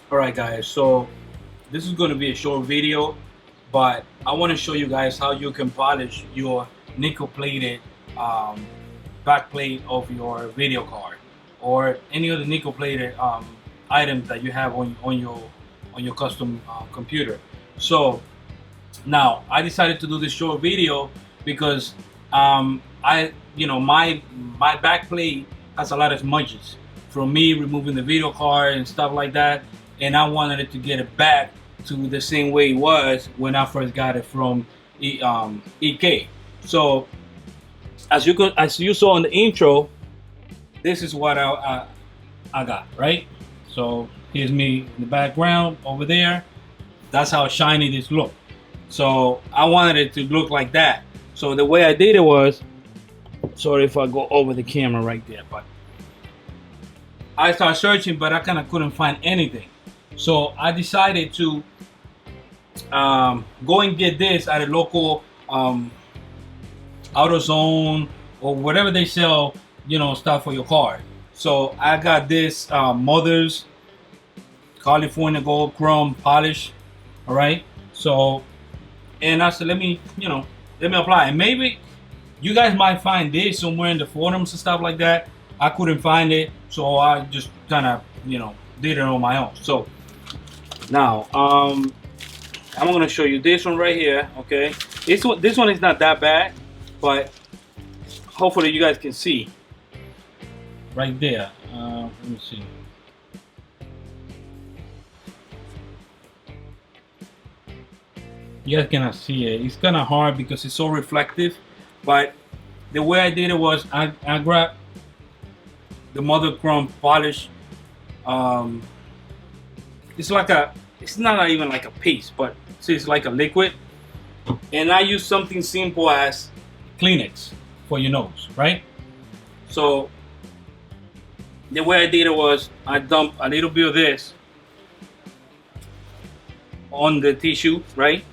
Alright guys, so this is going to be a short video, but I want to show you guys how you can polish your nickel plated um, backplate of your video card or any other nickel plated items that you have on your custom computer. So now I decided to do this short video because my backplate has a lot of smudges from me removing the video card and stuff like that, and I wanted it to get it back to the same way it was when I first got it from EK. So as you saw in the intro, this is what I got, right? So here's me in the background over there. That's how shiny this looked. So I wanted it to look like that. So the way I did it was, sorry if I go over the camera right there, but I started searching, but I kind of couldn't find anything. So I decided to go and get this at a local AutoZone or whatever they sell, stuff for your car. So I got this Mother's California Gold Chrome Polish. All right. So, and I said, let me apply. And maybe you guys might find this somewhere in the forums and stuff like that. I couldn't find it, so I just kind of, did it on my own. So now, I'm gonna show you this one right here. Okay, this one is not that bad, but hopefully you guys can see right there. Let me see. You guys cannot see it. It's kind of hard because it's so reflective. But the way I did it was I grabbed the Mother Chrome polish. It's not even like a paste, but it's like a liquid. And I use something simple as Kleenex for your nose, right? So the way I did it was I dumped a little bit of this on the tissue, right?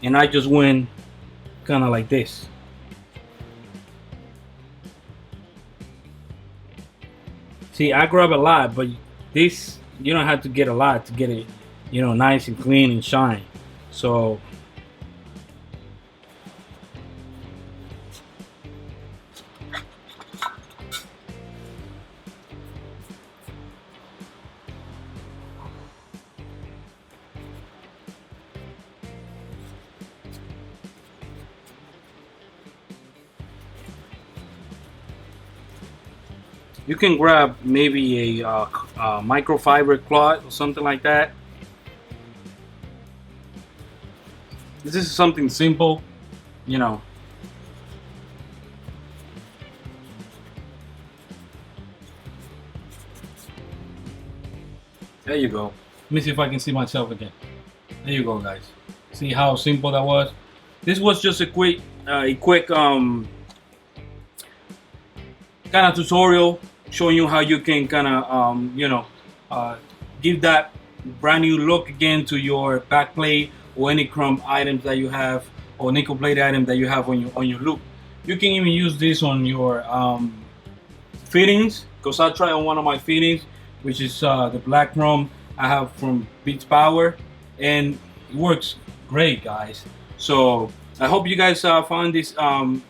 And I just went kind of like this. See, I grab a lot, but this, you don't have to get a lot to get it, nice and clean and shine. So you can grab maybe a microfiber cloth or something like that. This is something simple, There you go. Let me see if I can see myself again. There you go, guys. See how simple that was? This was just a quick kind of tutorial showing you how you can kind of give that brand new look again to your backplate or any chrome items that you have or nickel plate item that you have on your loop. You can even use this on your fittings, because I tried on one of my fittings, which is the black chrome I have from Beats Power, and it works great, guys. So I hope you guys found this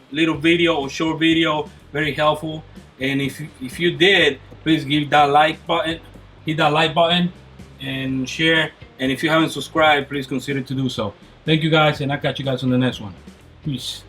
little video or short video very helpful. And if you did, please give that like button, hit that like button, and share. And if you haven't subscribed, please consider to do so. Thank you guys, and I'll catch you guys on the next one. Peace.